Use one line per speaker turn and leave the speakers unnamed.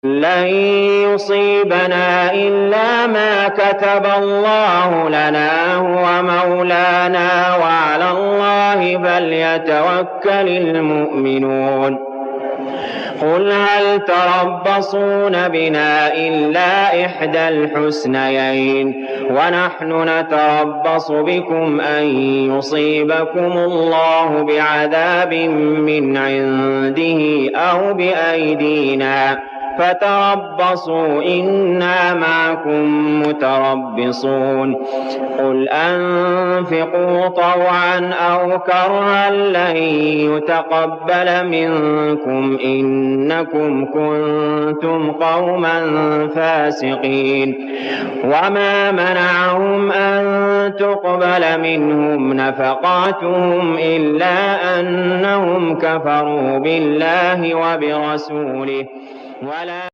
لن يصيبنا إلا ما كتب الله لنا هو مولانا وعلى الله فليتوكل المؤمنون قل هل تربصون بنا إلا إحدى الحسنيين ونحن نتربص بكم أن يصيبكم الله بعذاب من عنده أو بأيدينا فتربصوا إنا معكم متربصون قل أنفقوا طوعا أو كرها لن يتقبل منكم إنكم كنتم قوما فاسقين وما منعهم أن تقبل منهم نفقاتهم إلا أنهم كفروا بالله وبرسوله ولا